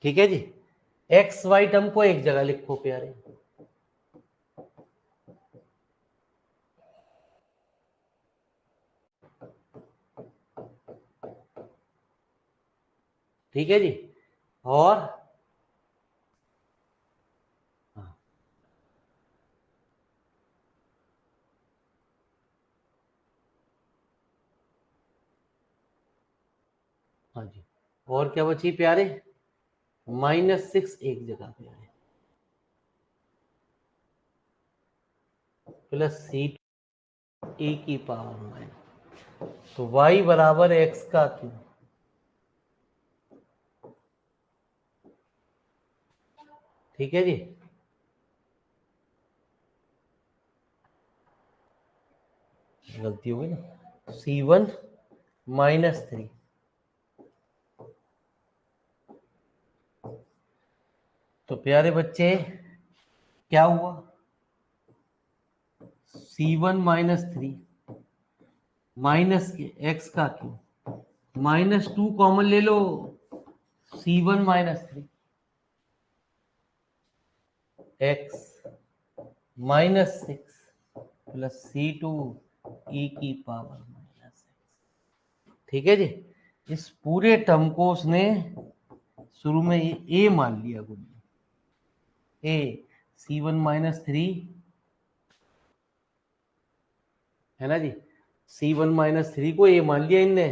ठीक है जी, एक्स वाई टर्म को एक जगह लिखो प्यारे, ठीक है जी। और हाँ हाँ जी, और क्या बची प्यारे, -6 एक जगह प्यारे, प्लस C ई की पावर माइनस, तो y बराबर एक्स का क्यूब, ठीक है जी। गलती हो गई ना, C1 -3, तो प्यारे बच्चे क्या हुआ, C1 -3 माइनस के एक्स का क्यूब, -2 कॉमन ले लो, C1 -3 एक्स -6 प्लस C2 ई की पावर माइनस एक्स, ठीक है जी। इस पूरे टर्म को उसने शुरू में ए मान लिया, गुड ए, C1 -3 है ना जी, C1 -3 को ए मान लिया इनने,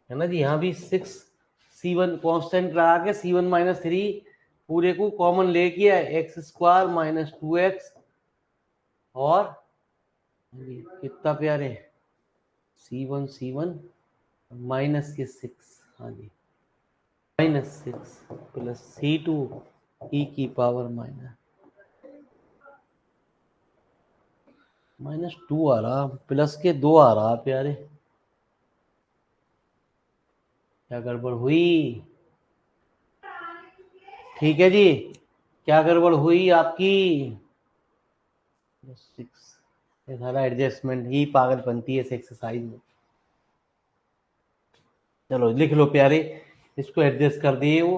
है ना जी। यहाँ भी 6 C1 कांस्टेंट लगा के C1 -3 पूरे को कॉमन ले किया, एक्स स्क्वायर -2x, और कितना प्यारे C1 माइनस के 6, हाँ जी, -6 प्लस C2 ई की पावर -2 आ रहा, प्लस के 2 आ रहा प्यारे, क्या गड़बड़ हुई, ठीक है जी, क्या गड़बड़ हुई आपकी, 6, सारा एडजस्टमेंट ही पागल बनती है इस एक्सरसाइज में। चलो लिख लो प्यारे, इसको एडजस्ट कर दिए वो,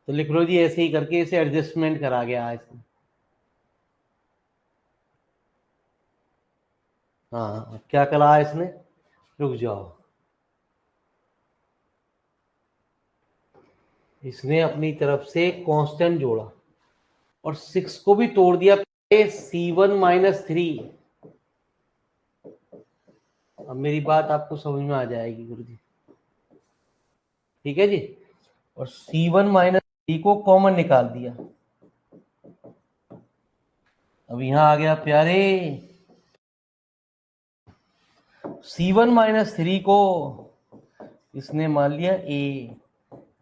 तो लिख लो जी, ऐसे ही करके इसे एडजस्टमेंट करा गया इसमें। हाँ, क्या करा इसने, रुक जाओ, इसने अपनी तरफ से कांस्टेंट जोड़ा और 6 को भी तोड़ दिया, C1 -3। अब मेरी बात आपको समझ में आ जाएगी गुरुजी, ठीक है जी। और C1 -3 को कॉमन निकाल दिया, अब यहां आ गया प्यारे C1 -3 को इसने मान लिया ए,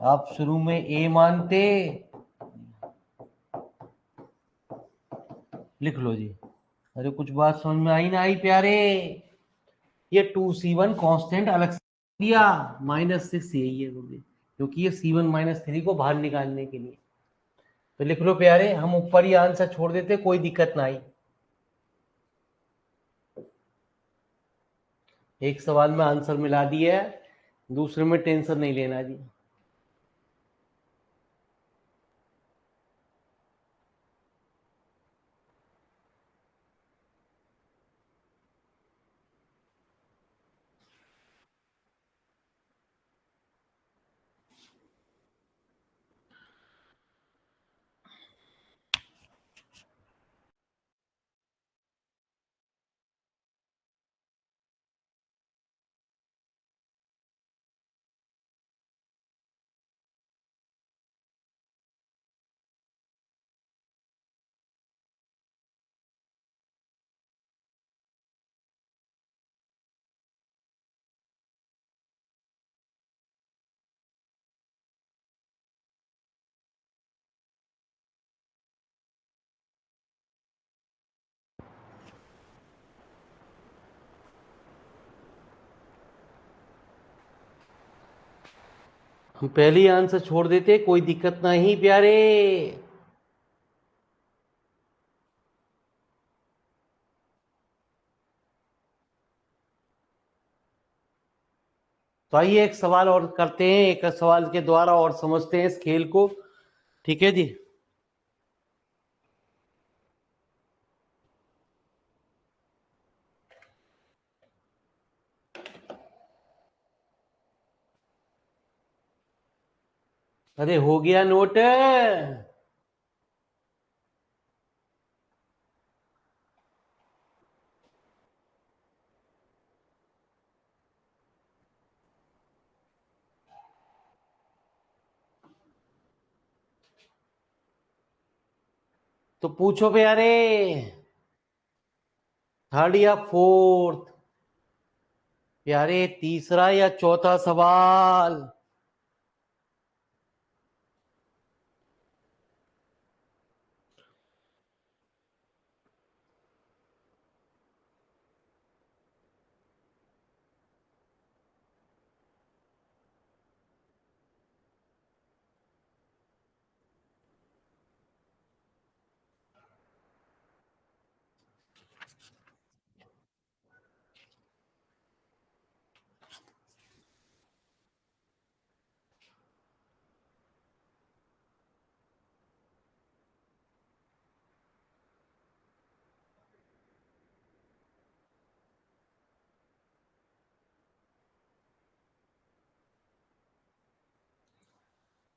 आप शुरू में ए मानते, लिख लो जी। अरे कुछ बात समझ में आई ना आई प्यारे, ये 2C1 कांस्टेंट अलग से दिया, -6 यही है गुरुजी, क्योंकि ये C1 -3 को बाहर निकालने के लिए, तो लिख लो प्यारे, हम ऊपर ही आंसर छोड़ देते, कोई दिक्कत ना आई। एक सवाल में आंसर मिला दिया है, दूसरे में टेंशन नहीं लेना जी। हम पहले ही आंसर छोड़ देते, कोई दिक्कत नहीं प्यारे। तो आइए एक सवाल और करते हैं, एक सवाल के द्वारा और समझते हैं इस खेल को। ठीक है जी। अरे हो गया नोट। तो पूछो प्यारे, थर्ड या फोर्थ? प्यारे तीसरा या चौथा सवाल?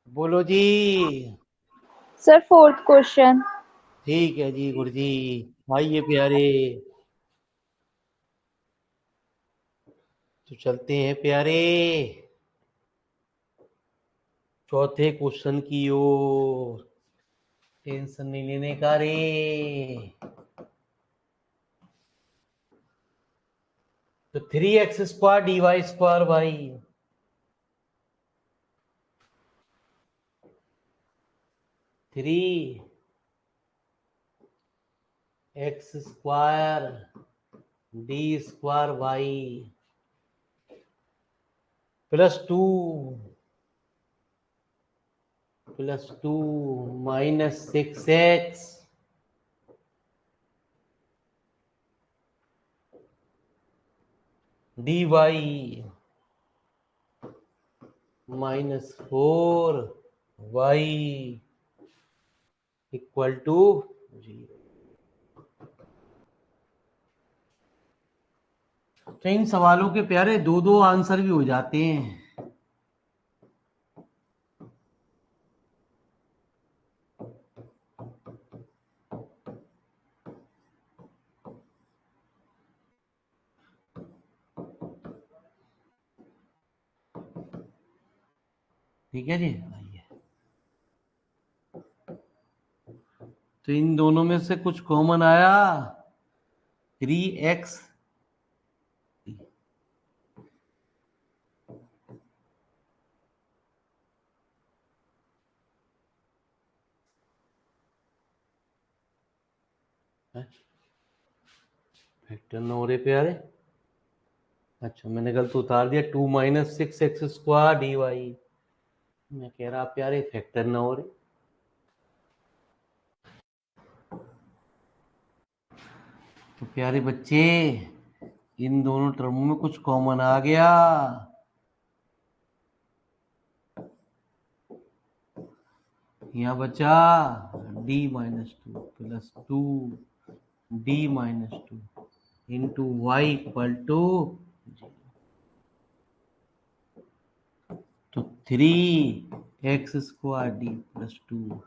बोलो जी। Sir fourth question. ठीक है जी गुरु जी। आइए प्यारे, तो चलते हैं प्यारे चौथे क्वेश्चन की ओर। टेंशन नहीं लेने का रे। तो 3x² dy स्क्वायर भाई, 3x² d square y +2 -6x dy -4y equal to 0। तो इन सवालों के प्यारे दो दो आंसर भी हो जाते हैं। ठीक है जी। आइए, तो इन दोनों में से कुछ कॉमन आया, 3x फैक्टर न हो रहे प्यारे। अच्छा मैंने गलत उतार दिया, 2 -6x² dy। मैं कह रहा प्यारे फैक्टर न हो रहे। तो प्यारे बच्चे इन दोनों टर्मों में कुछ कॉमन आ गया, यहाँ बचा d minus two plus two d minus two into y equal to, तो 3x² d plus two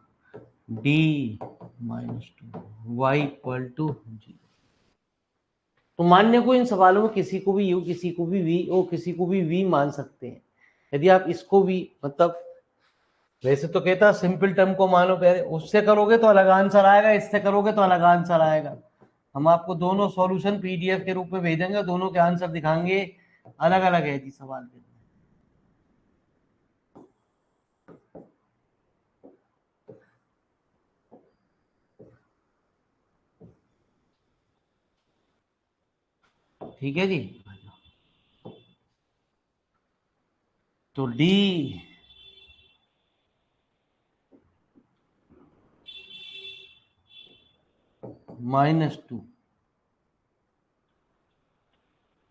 d minus two y equal to 0। तो मान्य को इन सवालों में किसी को भी यू, किसी को भी वी और किसी को भी वी मान सकते हैं। यदि आप इसको भी, मतलब वैसे तो कहता सिंपल टर्म को मानो पहले, उससे करोगे तो अलग आंसर आएगा, इससे करोगे तो अलग आंसर आएगा। हम आपको दोनों सॉल्यूशन पीडीएफ के रूप में भेजेंगे, दोनों के आंसर दिखाएंगे, अलग अलग है जी सवाल के। ठीक है जी। तो d minus two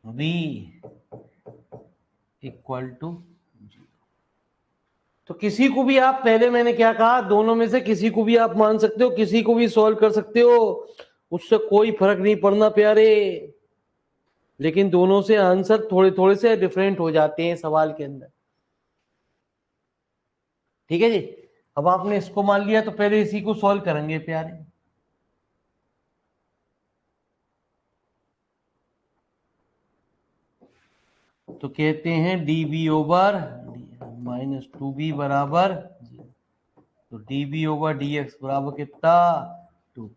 v equal to 0। तो किसी को भी आप, पहले मैंने क्या कहा, दोनों में से किसी को भी आप मान सकते हो, किसी को भी सॉल्व कर सकते हो, उससे कोई फर्क नहीं पड़ना प्यारे, लेकिन दोनों से आंसर थोड़े थोड़े से डिफरेंट हो जाते हैं सवाल के अंदर। ठीक है जी। अब आपने इसको मान लिया तो पहले इसी को सॉल्व करेंगे प्यारे। तो कहते हैं d b over minus two b बराबर 0। तो d b over d x बराबर कितना, 2b।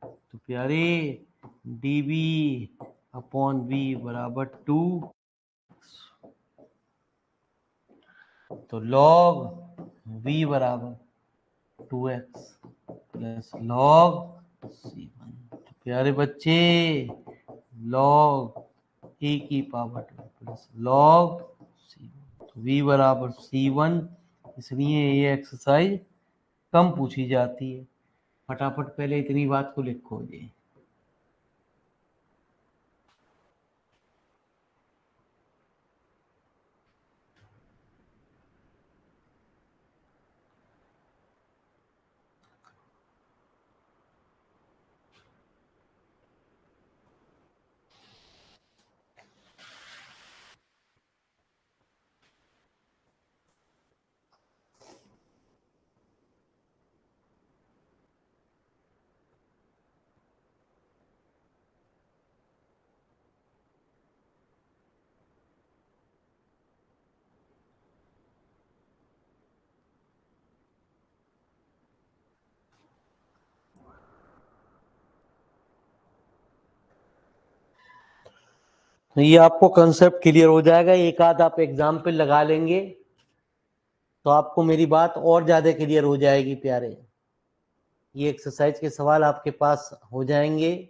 तो प्यारे डी बी अपॉन बी बराबर 2, तो log v बराबर 2x प्लस log c1। तो प्यारे बच्चे log a की पावर 2 प्लस log c1, तो v बराबर c1, इसलिए ये एक्सरसाइज कम पूछी जाती है। फटाफट पहले इतनी बात को लिखो जी। ये आपको कंसेप्ट क्लियर हो जाएगा, एक आध आप एग्जाम्पल लगा लेंगे तो आपको मेरी बात और ज्यादा क्लियर हो जाएगी प्यारे। ये एक्सरसाइज के सवाल आपके पास हो जाएंगे,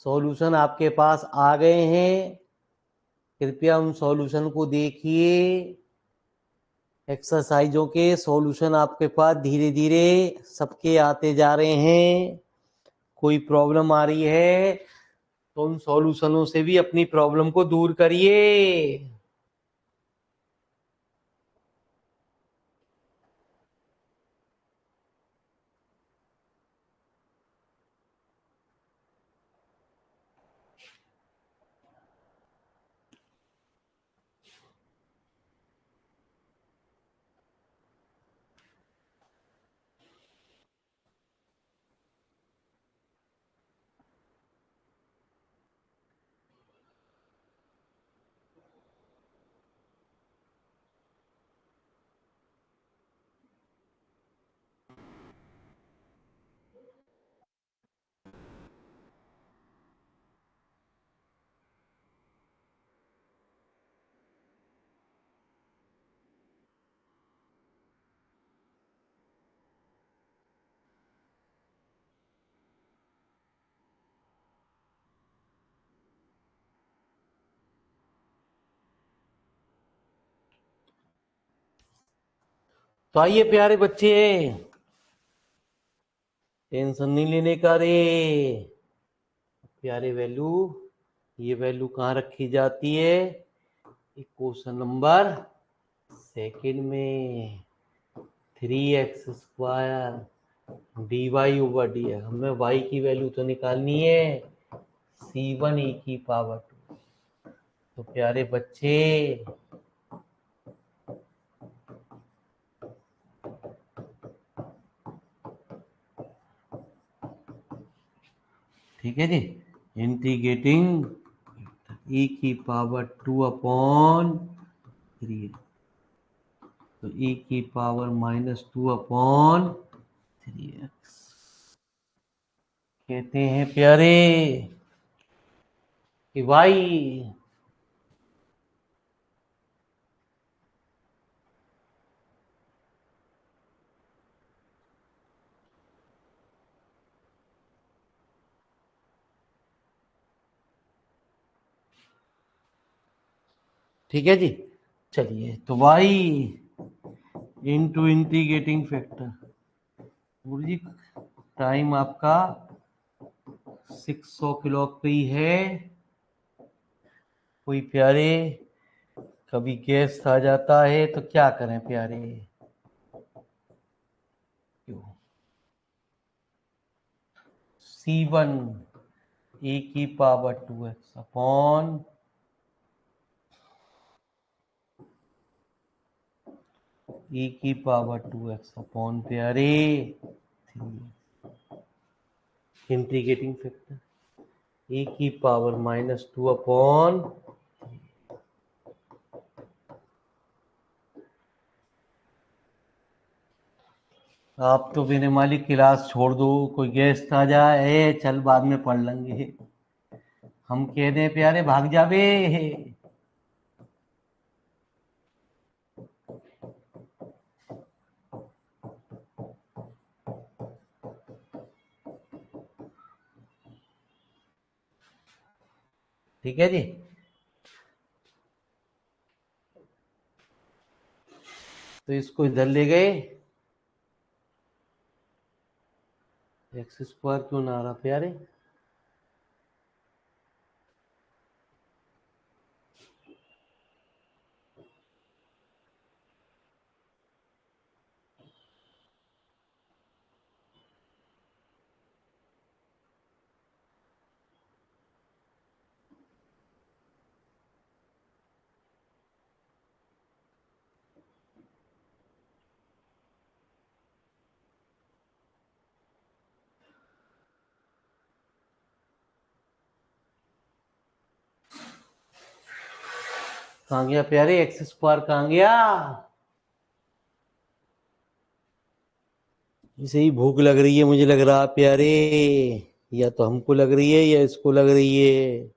सॉल्यूशन आपके पास आ गए हैं। कृपया उन सॉल्यूशन को देखिए, एक्सरसाइजों के सॉल्यूशन आपके पास धीरे धीरे सबके आते जा रहे हैं। कोई प्रॉब्लम आ रही है तो उन सॉल्यूशनों से भी अपनी प्रॉब्लम को दूर करिए। तो आइए प्यारे बच्चे, टेंशन नहीं लेने का रे प्यारे वैल्यू। ये वैल्यू कहाँ रखी जाती है? क्वेश्चन नंबर सेकंड में। 3x² dy ओवर डी है, हमें y की वैल्यू तो निकालनी है, c1e⁻²। तो प्यारे बच्चे ठीक है जी, इंटीग्रेटिंग e⁻²/3, तो e⁻²/3x कहते हैं प्यारे कि y ठीक है जी। चलिए, तो y इंटू इंटीग्रेटिंग फैक्टर, जी टाइम आपका 600 किलो है। कोई प्यारे कभी गेस्ट आ जाता है तो क्या करें प्यारे? C1 e⁻²x upon e⁻²x upon प्यारे 3, इंटीग्रेटिंग फैक्टर e⁻−2 अपॉन, आप तो मेरे मालिक क्लास छोड़ दो, कोई गेस्ट आ जाए चल बाद में पढ़ लेंगे, हम कह दें प्यारे भाग जावे। ठीक है जी। तो इसको इधर ले गए, x² क्यों ना आ रहा प्यारे? कहाँ गया प्यारे x²? कहाँ गया? इसे ही भूख लग रही है मुझे लग रहा प्यारे, या तो हमको लग रही है या इसको लग रही है।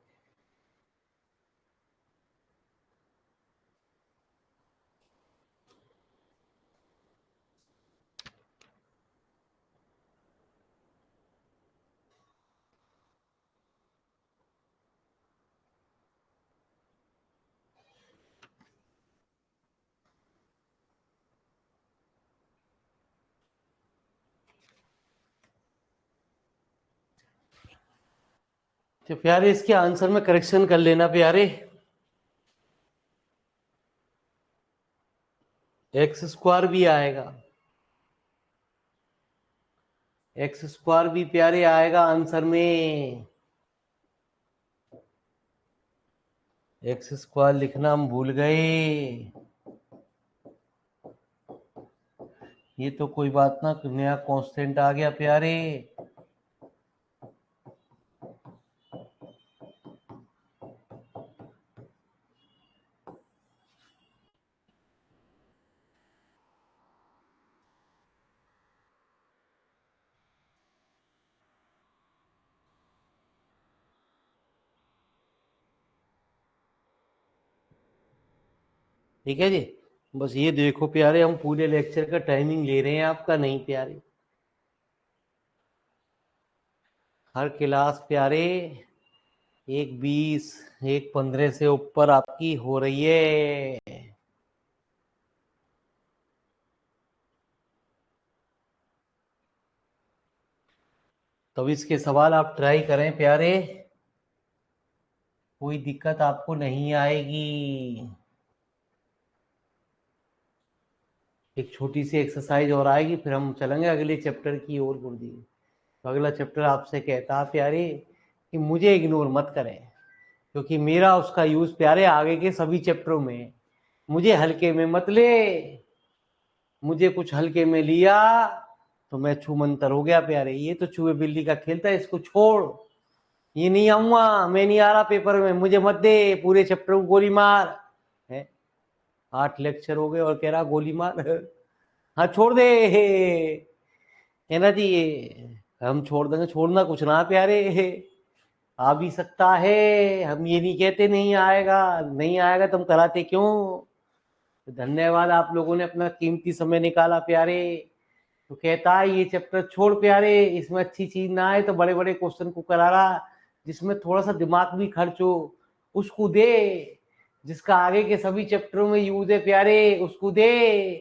तो प्यारे इसके आंसर में करेक्शन कर लेना प्यारे, x² भी आएगा, x² भी प्यारे आएगा आंसर में। x² लिखना हम भूल गए। ये तो कोई बात ना, नया कांस्टेंट आ गया प्यारे। ठीक है जी। बस ये देखो प्यारे, हम पूरे लेक्चर का टाइमिंग ले रहे हैं आपका, नहीं प्यारे, हर क्लास प्यारे 1:20 1:15 से ऊपर आपकी हो रही है। तो इसके सवाल आप ट्राई करें प्यारे। कोई दिक्कत आपको नहीं आएगी। एक छोटी सी एक्सरसाइज और आएगी, फिर हम चलेंगे अगले चैप्टर की ओर गुरुजी। तो अगला चैप्टर आपसे कहता है प्यारे कि मुझे इग्नोर मत करें, क्योंकि मेरा उसका यूज प्यारे आगे के सभी चैप्टरों में। मुझे हल्के में मत ले, मुझे कुछ हल्के में लिया तो मैं छूमंतर हो गया प्यारे। ये तो चूहे बिल्ली का खेल था, इसको छोड़, ये नहीं आऊंगा, मैं नहीं आ रहा पेपर में, मुझे मत दे, पूरे चैप्टर को गोली मार है। 8 लेक्चर हो गए और कह रहा गोली मार। हाँ छोड़ दे, है ना जी। ये हम छोड़ देंगे, छोड़ना कुछ ना प्यारे, आ भी सकता है। हम ये नहीं कहते नहीं आएगा, नहीं आएगा तो हम कराते क्यों। तो धन्यवाद, आप लोगों ने अपना कीमती समय निकाला प्यारे। तो कहता है ये चैप्टर छोड़ प्यारे, इसमें अच्छी चीज ना आए तो बड़े बड़े क्वेश्चन को करा रहा, जिसमें थोड़ा सा दिमाग भी खर्च हो उसको दे, जिसका आगे के सभी चैप्टरों में यूज है प्यारे उसको दे।